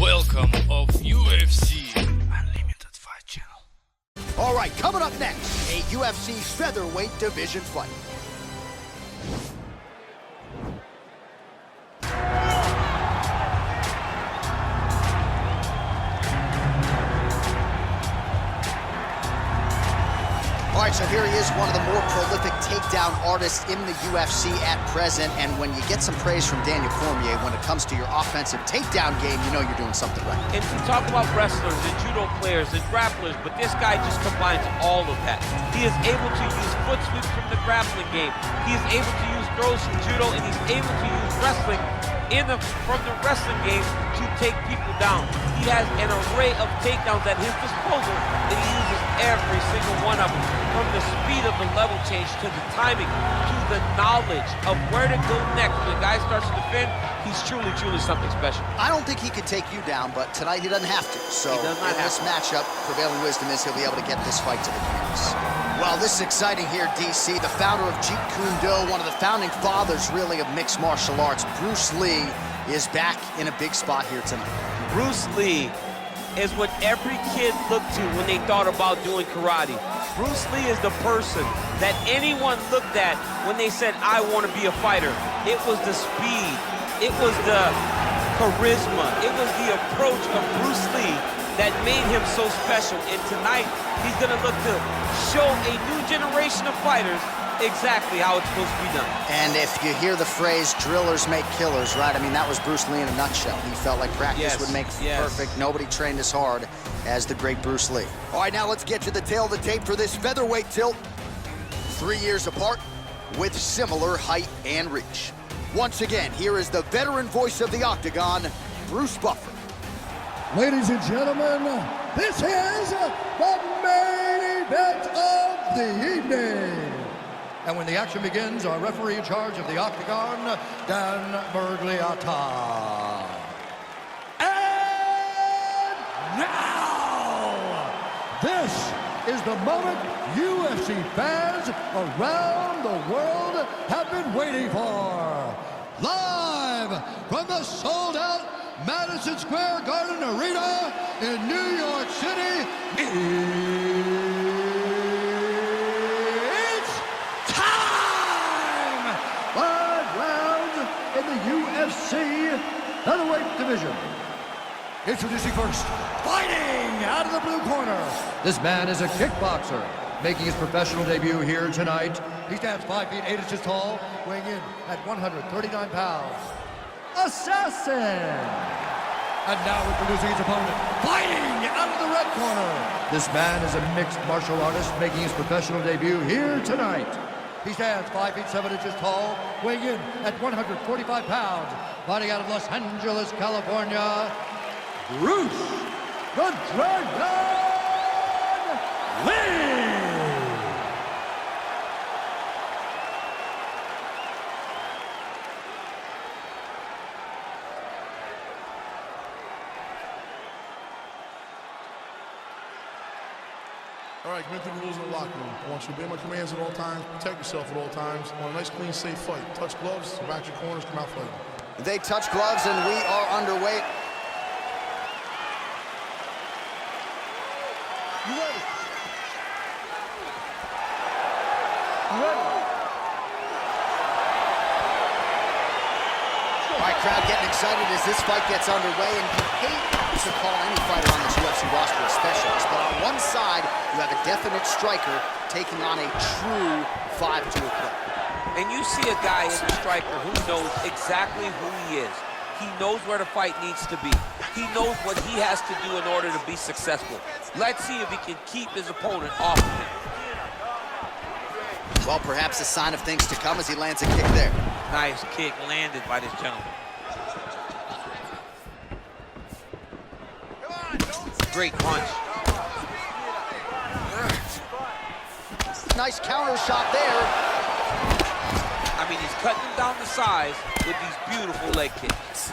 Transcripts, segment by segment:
Welcome of UFC Unlimited Fight Channel. All right, coming up next, a UFC featherweight division fight. All right, so here he is, one of the more prolific takedown artists in the UFC at present. And when you get some praise from Daniel Cormier when it comes to your offensive takedown game, you know you're doing something right. And to talk about wrestlers and judo players and grapplers, but this guy just combines all of that. He is able to use foot sweeps from the grappling game. He is able to use throws from judo, and he's able to use wrestling from the wrestling game to take people down. He has an array of takedowns at his disposal, and he uses every single one of them. From the speed of the level change, to the timing, to the knowledge of where to go next. When the guy starts to defend, he's truly, truly something special. I don't think he could take you down, but tonight he doesn't have to. So he does not in this matchup, prevailing wisdom is he'll be able to get this fight to the canvas. Well, this is exciting here, DC. The founder of Jeet Kune Do, one of the founding fathers, really, of mixed martial arts, Bruce Lee, is back in a big spot here tonight. Bruce Lee is what every kid looked to when they thought about doing karate. Bruce Lee is the person that anyone looked at when they said, I want to be a fighter. It was the speed, it was the charisma, it was the approach of Bruce Lee that made him so special. And tonight, he's gonna look to show a new generation of fighters exactly how it's supposed to be done. And if you hear the phrase, drillers make killers, right? I mean, that was Bruce Lee in a nutshell. He felt like practice would make perfect. Nobody trained as hard as the great Bruce Lee. All right, now let's get to the tail of the tape for this featherweight tilt. 3 years apart with similar height and reach. Once again, here is the veteran voice of the Octagon, Bruce Buffer. Ladies and gentlemen, this is the main event of the evening. And when the action begins, our referee in charge of the Octagon, Dan Bergliata. And now, this is the moment UFC fans around the world have been waiting for. Live from the sold-out Madison Square Garden Arena in New York City, it's time! 5 rounds in the UFC featherweight division. Introducing first, fighting out of the blue corner. This man is a kickboxer, making his professional debut here tonight. He stands 5 feet 8 inches tall, weighing in at 139 pounds. Assassin! And now introducing his opponent, fighting out of the red corner. This man is a mixed martial artist making his professional debut here tonight. He stands 5 feet 7 inches tall, weighing in at 145 pounds. Fighting out of Los Angeles, California, Bruce the Dragon Lee! All right, commit to the rules in the locker room. I want you to obey my commands at all times, protect yourself at all times. I want a nice, clean, safe fight. Touch gloves, back your corners, come out fighting. They touch gloves, and we are underway. You ready? You ready? All right, crowd getting excited as this fight gets underway, and you hate to call any fighter on this UFC roster a specialist, but on one side, you have a definite striker taking on a true 5-tool player. And you see a guy as a striker who knows exactly who he is. He knows where the fight needs to be. He knows what he has to do in order to be successful. Let's see if he can keep his opponent off of him. Well, perhaps a sign of things to come as he lands a kick there. Nice kick landed by this gentleman. Great punch. Nice counter shot there. I mean, he's cutting him down the size with these beautiful leg kicks.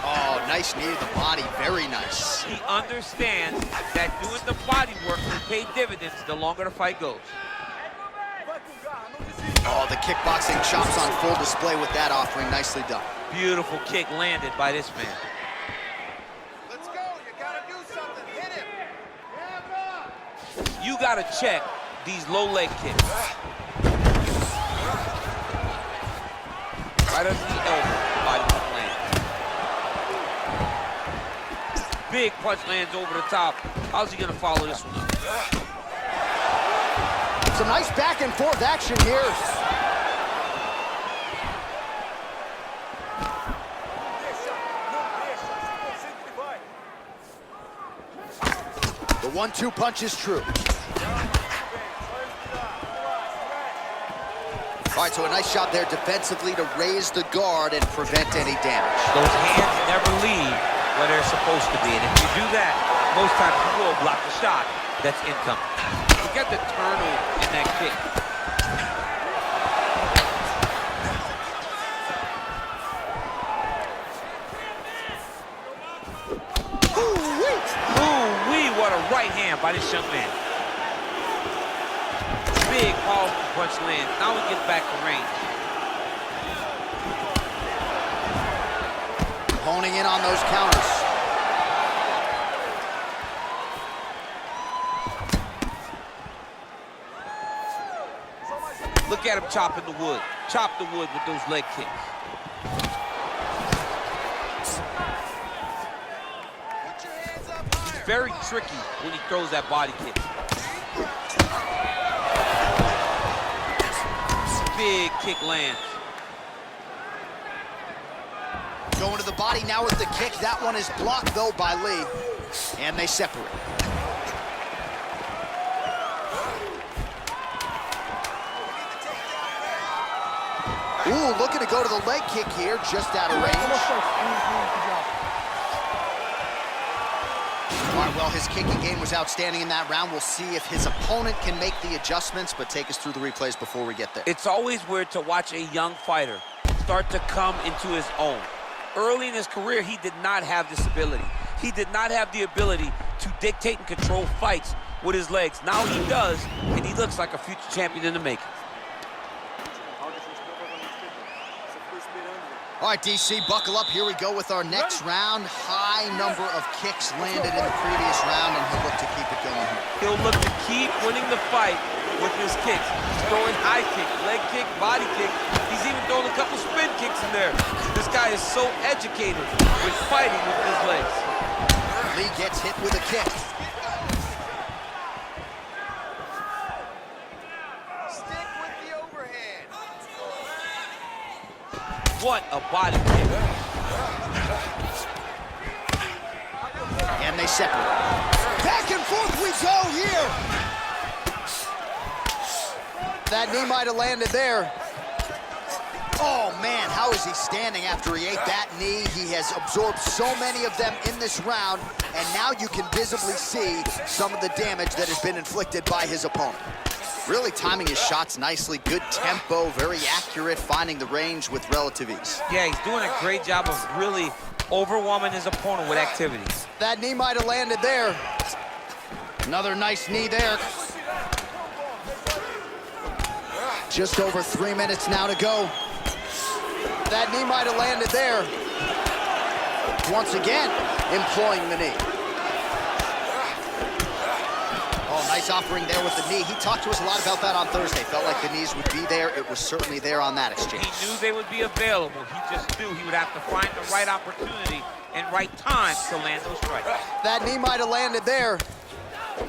Oh, nice knee to the body, very nice. He understands that doing the body work will pay dividends the longer the fight goes. Oh, the kickboxing chops on full display with that offering, nicely done. Beautiful kick landed by this man. You gotta check these low leg kicks. Right under the elbow, body punch lands. Big punch lands over the top. How's he gonna follow this one up? Some nice back and forth action here. The 1-2 punch is true. All right, so a nice job there defensively to raise the guard and prevent any damage. Those hands never leave where they're supposed to be, and if you do that, most times you will block the shot that's incoming. Look at the turnover in that kick. Ooh-wee, what a right hand by this young man. Big, powerful punch lands. Now he gets back to range. Honing in on those counters. Look at him chopping the wood. Chop the wood with those leg kicks. Very tricky when he throws that body kick. Big kick lands. Going to the body now with the kick. That one is blocked, though, by Lee. And they separate. Ooh, looking to go to the leg kick here, just out of range. All right, well, his kicking game was outstanding in that round. We'll see if his opponent can make the adjustments, but take us through the replays before we get there. It's always weird to watch a young fighter start to come into his own. Early in his career, he did not have this ability. He did not have the ability to dictate and control fights with his legs. Now he does, and he looks like a future champion in the making. All right, DC, buckle up. Here we go with our next round. High number of kicks landed in the previous round, and he'll look to keep it going here. He'll look to keep winning the fight with his kicks. He's throwing high kick, leg kick, body kick. He's even throwing a couple spin kicks in there. This guy is so educated with fighting with his legs. Lee gets hit with a kick. Stick with the overhand. What a body kick. And they separate. Back and forth we go here. That knee might have landed there. Oh, man, how is he standing after he ate that knee? He has absorbed so many of them in this round, and now you can visibly see some of the damage that has been inflicted by his opponent. Really timing his shots nicely, good tempo, very accurate, finding the range with relative ease. Yeah, he's doing a great job of really overwhelming his opponent with activities. That knee might have landed there. Another nice knee there. Just over 3 minutes now to go. That knee might have landed there. Once again, employing the knee. Oh, nice offering there with the knee. He talked to us a lot about that on Thursday. Felt like the knees would be there. It was certainly there on that exchange. He knew they would be available. He just knew he would have to find the right opportunity and right time to land those strikes. That knee might have landed there.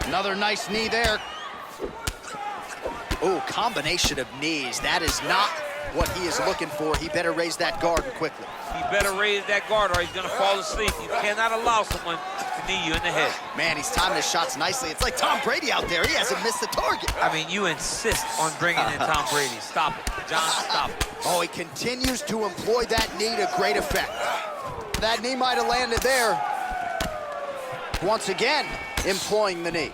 Another nice knee there. Oh, combination of knees. That is not what he is looking for. He better raise that guard quickly. He better raise that guard or he's going to fall asleep. You cannot allow someone to knee you in the head. Man, he's timing his shots nicely. It's like Tom Brady out there. He hasn't missed the target. I mean, you insist on bringing in Tom Brady. Stop it. John, stop it. Oh, he continues to employ that knee to great effect. That knee might have landed there. Once again, employing the knee.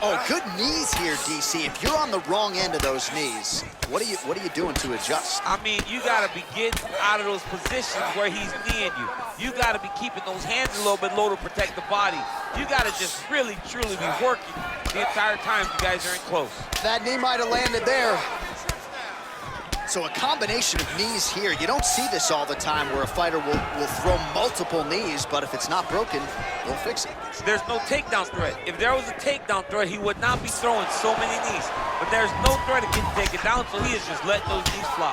Oh, good knees here, DC. If you're on the wrong end of those knees, what are you doing to adjust? I mean, you got to be getting out of those positions where he's kneeing you. You got to be keeping those hands a little bit low to protect the body. You got to just really, truly be working the entire time you guys are in close. That knee might have landed there. So a combination of knees here. You don't see this all the time where a fighter will throw multiple knees, but if it's not broken, they'll fix it. There's no takedown threat. If there was a takedown threat, he would not be throwing so many knees. But there's no threat of getting taken down, so he is just letting those knees fly.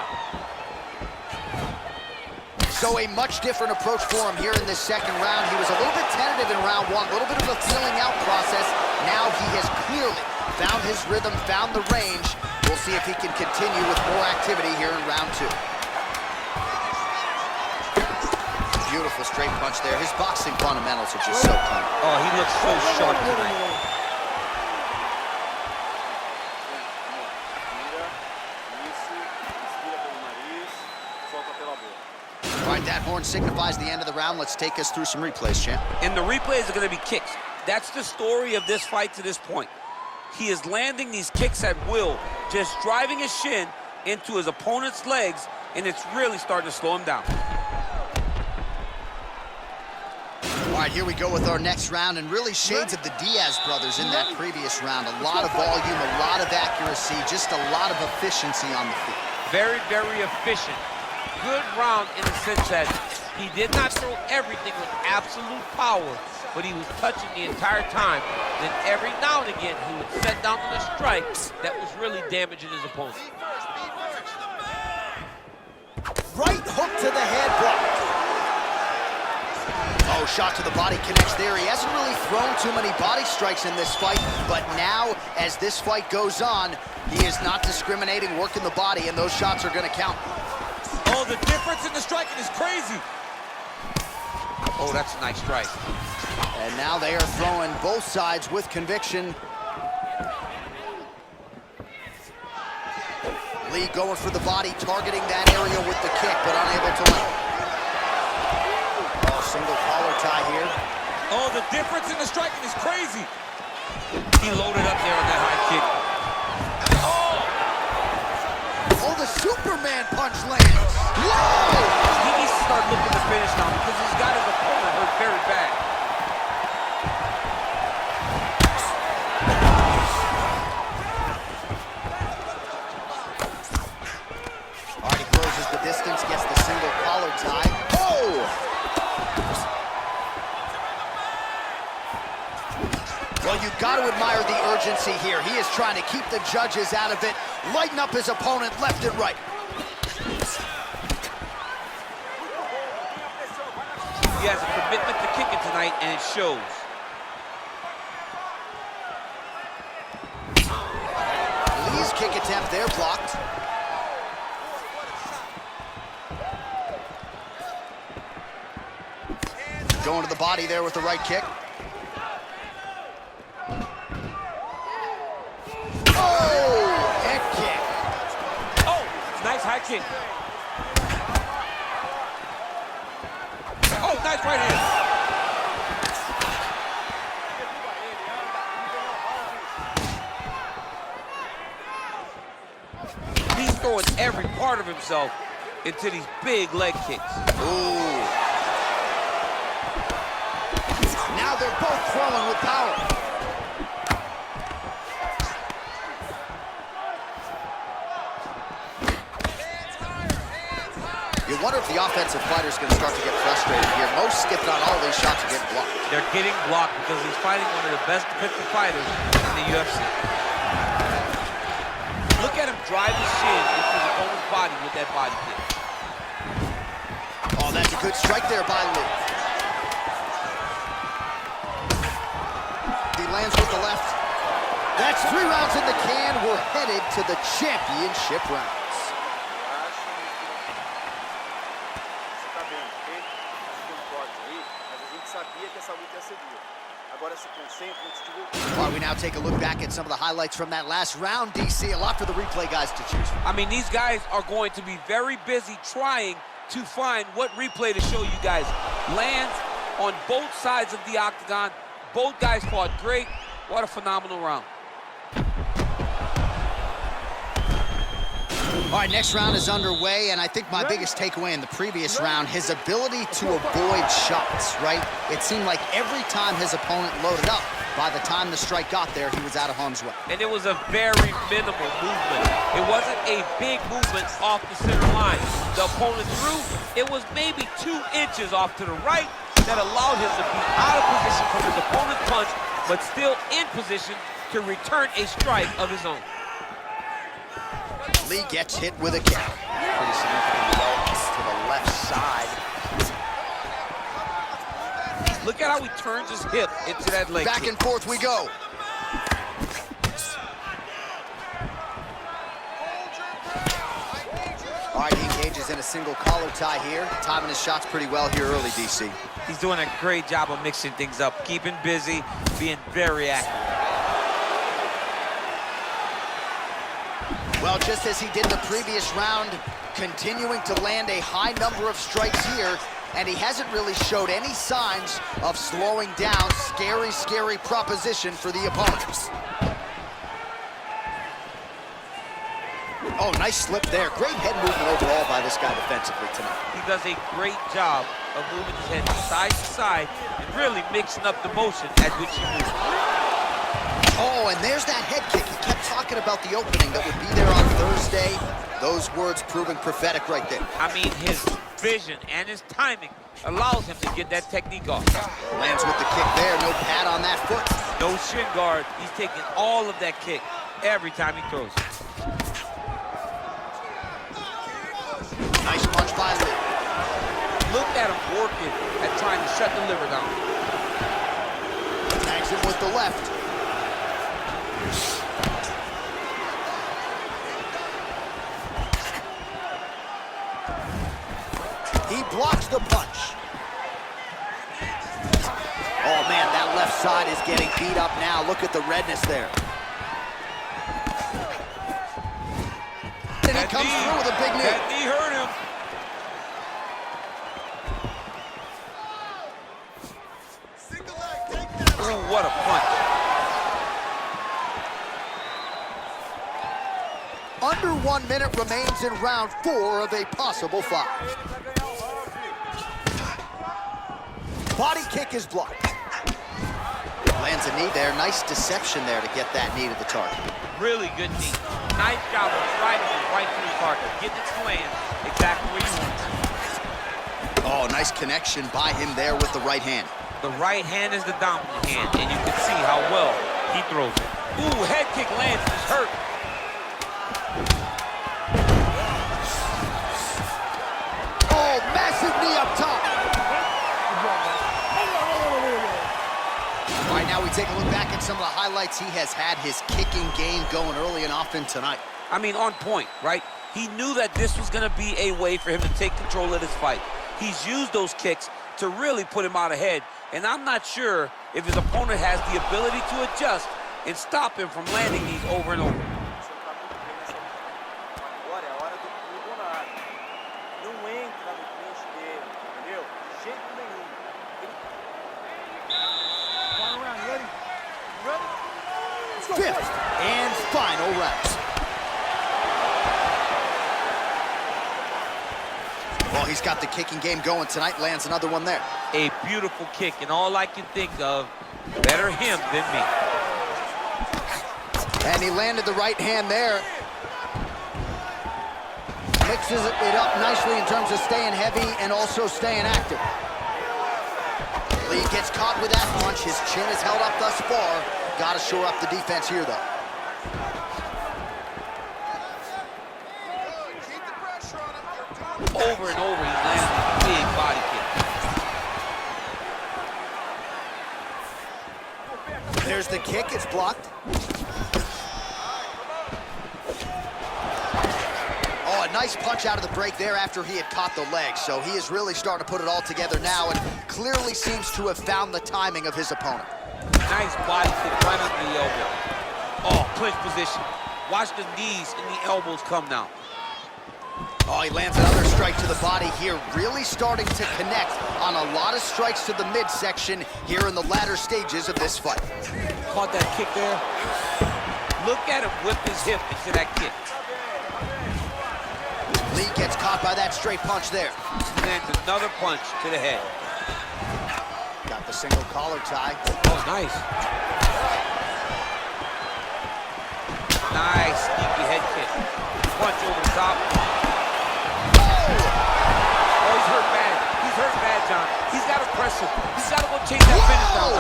So a much different approach for him here in this second round. He was a little bit tentative in round one, a little bit of a feeling out process. Now he has clearly found his rhythm, found the range. We'll see if he can continue with more activity here in round two. Beautiful straight punch there. His boxing fundamentals are just so clean. Oh, he looks so sharp tonight. All right, that horn signifies the end of the round. Let's take us through some replays, champ. And the replays are going to be kicks. That's the story of this fight to this point. He is landing these kicks at will, just driving his shin into his opponent's legs, and it's really starting to slow him down. All right, here we go with our next round, and really shades of the Diaz brothers in that previous round. A lot of volume, a lot of accuracy, just a lot of efficiency on the feet. Very, very efficient. Good round in the sense that he did not throw everything with absolute power, but he was touching the entire time. Then every now and again, he would set down on a strike that was really damaging his opponent. Right hook to the head block. Oh, shot to the body connects there. He hasn't really thrown too many body strikes in this fight, but now, as this fight goes on, he is not discriminating, working the body, and those shots are going to count. Oh, the difference in the striking is crazy. Oh, that's a nice strike. And now they are throwing both sides with conviction. Lee going for the body, targeting that area with the kick, but unable to land. Oh, single collar tie here. Oh, the difference in the striking is crazy. He loaded up there on that high kick. Oh, the Superman punch lands. Whoa! He needs to start looking to finish now because he's got his opponent hurt very bad. All right, he closes the distance, gets the single collar tie. Oh! Well, you've got to admire the urgency here. He is trying to keep the judges out of it, lighten up his opponent left and right. He has a commitment to kicking tonight, and it shows. Lee's kick attempt there blocked. Going to the body there with the right kick. Oh, head kick. Oh, nice high kick. Oh, nice right hand. He's throwing every part of himself into these big leg kicks. Ooh. Now they're both throwing with power. You wonder if the offensive fighter's going to start to get frustrated here. Most, if not all, of these shots are getting blocked. They're getting blocked because he's fighting one of the best defensive fighters in the UFC. Look at him drive his shin into his opponent's body with that body kick. Oh, that's a good strike there by Lee. He lands with the left. That's 3 rounds in the can. We're headed to the championship rounds. While we now take a look back at some of the highlights from that last round, DC, a lot for the replay guys to choose from. I mean, these guys are going to be very busy trying to find what replay to show you guys. Lands on both sides of the octagon. Both guys fought great. What a phenomenal round. All right, next round is underway, and I think my biggest takeaway in the previous round, his ability to avoid shots, right? It seemed like every time his opponent loaded up, by the time the strike got there, he was out of harm's way. And it was a very minimal movement. It wasn't a big movement off the center line. The opponent threw, it was maybe 2 inches off to the right that allowed him to be out of position from his opponent's punch, but still in position to return a strike of his own. Lee gets hit with a kick. Pretty significant welts to the left side. Look at how he turns his hip into that leg Back kick. and forth we go. All right, he engages in a single collar tie here. Timing his shots pretty well here early, DC. He's doing a great job of mixing things up, keeping busy, being very active. Well, just as he did in the previous round, continuing to land a high number of strikes here, and he hasn't really showed any signs of slowing down. Scary, scary proposition for the opponents. Oh, nice slip there. Great head movement overall by this guy defensively tonight. He does a great job of moving his head side to side and really mixing up the motion at which he moves. Oh, and there's that head kick. He kept talking about the opening that would be there on Thursday. Those words proving prophetic right there. I mean, his vision and his timing allows him to get that technique off. Lands with the kick there. No pad on that foot. No shin guard. He's taking all of that kick every time he throws it. Nice punch by Lee. Look at him working at trying to shut the liver down. Tags him with the left. He blocks the punch. Oh man, that left side is getting beat up now. Look at the redness there. And he comes through with a big knee. That knee hurt him. Ooh, what a punch. Under 1 minute remains in round 4 of a possible 5. Body kick is blocked. Lands a knee there. Nice deception there to get that knee to the target. Really good knee. Nice job of driving it right through the target. Getting it to land exactly where you want it. Oh, nice connection by him there with the right hand. The right hand is the dominant hand, and you can see how well he throws it. Ooh, head kick lands and it's hurt. Oh, massive knee up top. All right, now we take a look back at some of the highlights he has had. His kicking game going early and often tonight. I mean, on point, right? He knew that this was going to be a way for him to take control of this fight. He's used those kicks to really put him out ahead, and I'm not sure if his opponent has the ability to adjust and stop him from landing these over and over. Fifth and final round. Well, he's got the kicking game going tonight. Lands another one there. A beautiful kick, and all I can think of, better him than me. And he landed the right hand there. Mixes it up nicely in terms of staying heavy and also staying active. Lee gets caught with that punch. His chin is held up thus far. Got to shore up the defense here, though. Over and over, he's landing a big body kick. There's the kick. It's blocked. Oh, a nice punch out of the break there after he had caught the leg. So he is really starting to put it all together now and clearly seems to have found the timing of his opponent. Nice body kick right under the elbow. Oh, clinch position. Watch the knees and the elbows come now. Oh, he lands another strike to the body here, really starting to connect on a lot of strikes to the midsection here in the latter stages of this fight. Caught that kick there. Look at him whip his hip into that kick. Lee gets caught by that straight punch there. And another punch to the head. Got the single collar tie. Oh, nice. Nice, sneaky head kick. Punch over the top. Oh, he's hurt bad. He's hurt bad, John. He's got to press him. He's got to go chase that finish down.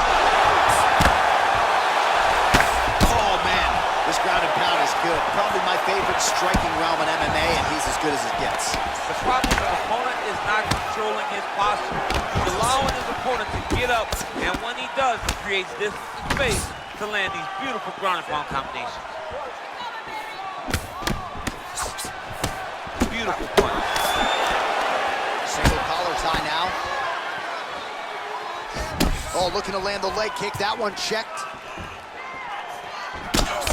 Oh, man. This ground and pound is good. Probably my favorite striking realm in MMA, and he's as good as it gets. The problem is the opponent is not controlling his posture. He's allowing his opponent to get up, and when he does, he creates this space to land these beautiful ground and pound combinations. Beautiful punch. Single collar tie now. Oh, looking to land the leg kick. That one checked.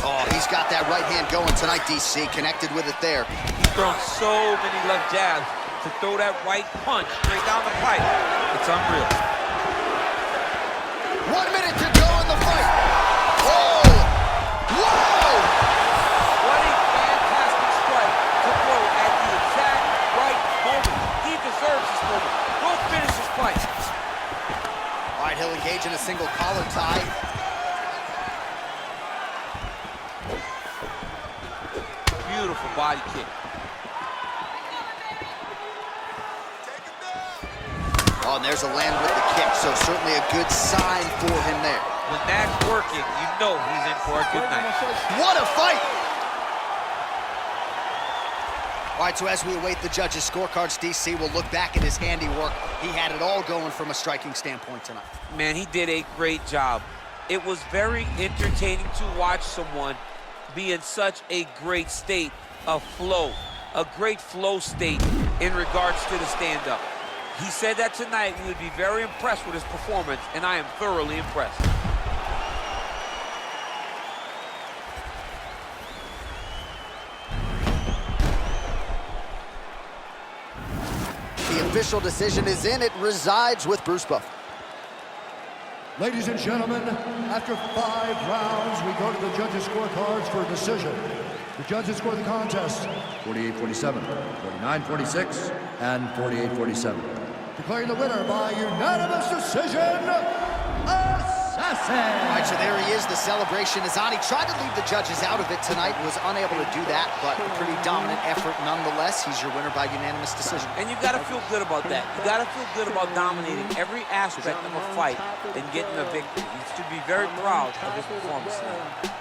Oh, he's got that right hand going tonight, DC. Connected with it there. He's thrown so many left jabs to throw that right punch straight down the pipe. It's unreal. 1 minute to go in the fight. Oh! Whoa! What a fantastic strike to throw at the exact right moment. He deserves this moment. Go finish his fight. All right, he'll engage in a single collar tie. Beautiful body kick. Oh, and there's a land with the kick, so certainly a good sign for him there. When that's working, you know he's in for a good night. What a fight! All right, so as we await the judges' scorecards, DC will look back at his handiwork. He had it all going from a striking standpoint tonight. Man, he did a great job. It was very entertaining to watch someone be in such a great state of flow, a great flow state in regards to the stand-up. He said that tonight we would be very impressed with his performance, and I am thoroughly impressed. The official decision is in. It resides with Bruce Buffer. Ladies and gentlemen, after 5 rounds, we go to the judges' scorecards for a decision. The judges score the contest 48-47, 49-46, and 48-47. Declaring the winner by unanimous decision, Assassin! All right, so there he is. The celebration is on. He tried to leave the judges out of it tonight, was unable to do that, but a pretty dominant effort nonetheless. He's your winner by unanimous decision. And you got to feel good about that. You got to feel good about dominating every aspect of a fight and getting a victory. You should be very proud of his performance tonight.